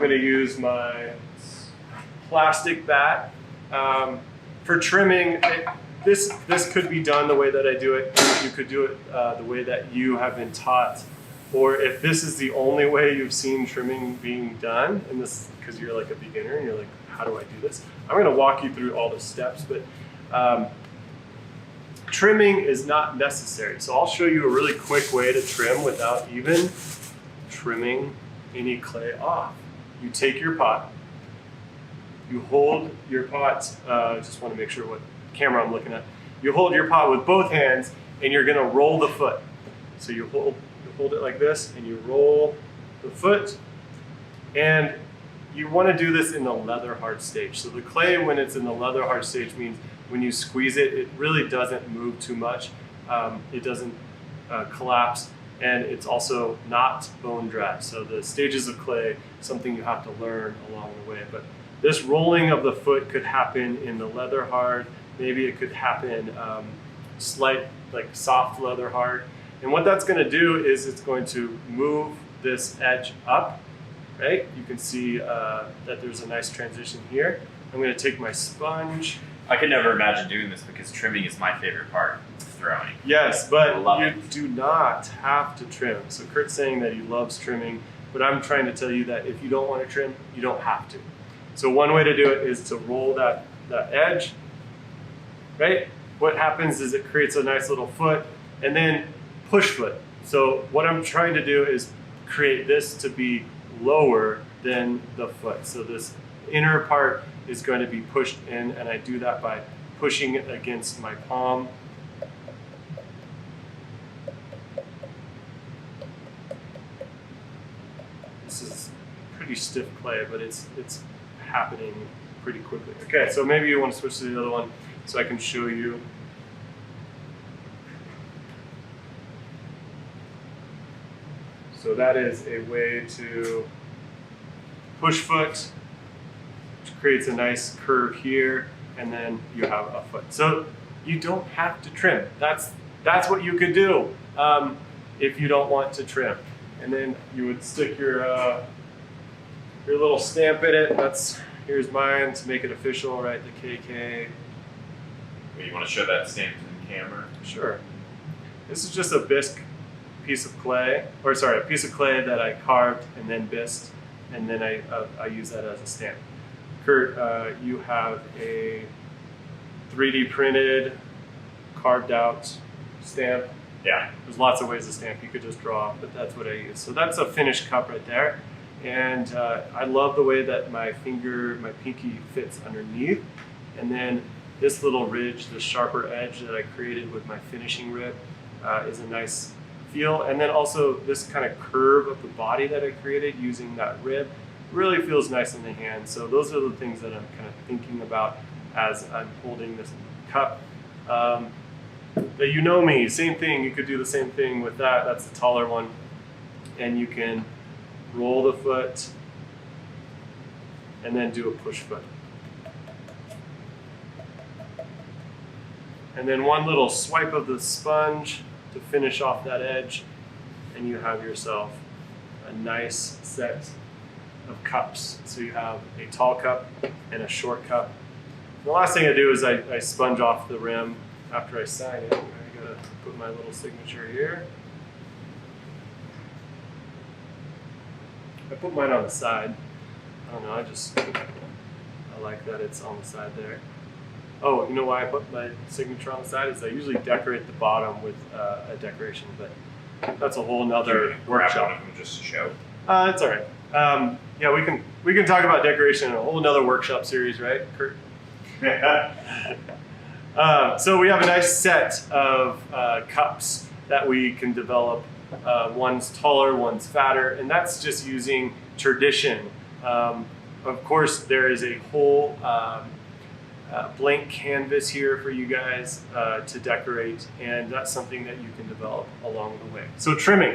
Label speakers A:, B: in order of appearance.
A: I'm going to use my plastic bat. For trimming, this could be done the way that I do it. You could do it the way that you have been taught. Or if this is the only way you've seen trimming being done, and this because you're like a beginner and you're like, how do I do this? I'm going to walk you through all the steps, but trimming is not necessary. So I'll show you a really quick way to trim without even trimming any clay off. You take your pot, you hold your pot, just want to make sure what camera I'm looking at. You hold your pot with both hands and you're going to roll the foot. So you hold it like this and you roll the foot, and you want to do this in the leather hard stage. So the clay, when it's in the leather hard stage, means when you squeeze it, it really doesn't move too much. It doesn't collapse, and it's also not bone dry. So the stages of clay, something you have to learn along the way. But this rolling of the foot could happen in the leather hard. Maybe it could happen slight, like soft leather hard. And what that's going to do is it's going to move this edge up, right? You can see that there's a nice transition here. I'm going to take my sponge.
B: I could never imagine doing this because trimming is my favorite part of throwing.
A: Yes, but you do not have to trim. So Curt's saying that he loves trimming, but I'm trying to tell you that if you don't want to trim, you don't have to. So one way to do it is to roll that edge, right? What happens is it creates a nice little foot, and then push foot. So what I'm trying to do is create this to be lower than the foot. So this inner part is going to be pushed in, and I do that by pushing it against my palm. This is pretty stiff clay, but it's happening pretty quickly. Okay, so maybe you want to switch to the other one so I can show you. So that is a way to push foot, which creates a nice curve here, and then you have a foot. So you don't have to trim. That's what you could do if you don't want to trim. And then you would stick your little stamp in it. Here's mine to make it official, right? The KK.
B: You want to show that stamp to the camera?
A: Sure. This is just a bisque piece of clay, or sorry, a piece of clay that I carved and then bisqued, and then I use that as a stamp. Curt, you have a 3D printed, carved out stamp.
B: Yeah.
A: There's lots of ways to stamp. You could just draw, but that's what I use. So that's a finished cup right there. And I love the way that my pinky fits underneath. And then this little ridge, the sharper edge that I created with my finishing rib is a nice feel. And then also this kind of curve of the body that I created using that rib really feels nice in the hand. So those are the things that I'm kind of thinking about as I'm holding this cup. That you know me, same thing, you could do the same thing with that. That's the taller one. And you can roll the foot and then do a push foot. And then one little swipe of the sponge to finish off that edge, and you have yourself a nice set of cups. So you have a tall cup and a short cup. The last thing I do is I sponge off the rim after I sign it. I gotta put my little signature here. I put mine on the side. I don't know, I like that it's on the side there. Oh, you know why I put my signature on the side is I usually decorate the bottom with a decoration, but that's a whole nother workshop.
B: One of them just to show.
A: It's all right. Yeah, we can talk about decoration in a whole nother workshop series, right, Curt? So we have a nice set of cups that we can develop. One's taller, one's fatter, and that's just using tradition. Of course, there is a whole blank canvas here for you guys to decorate, and that's something that you can develop along the way. So trimming.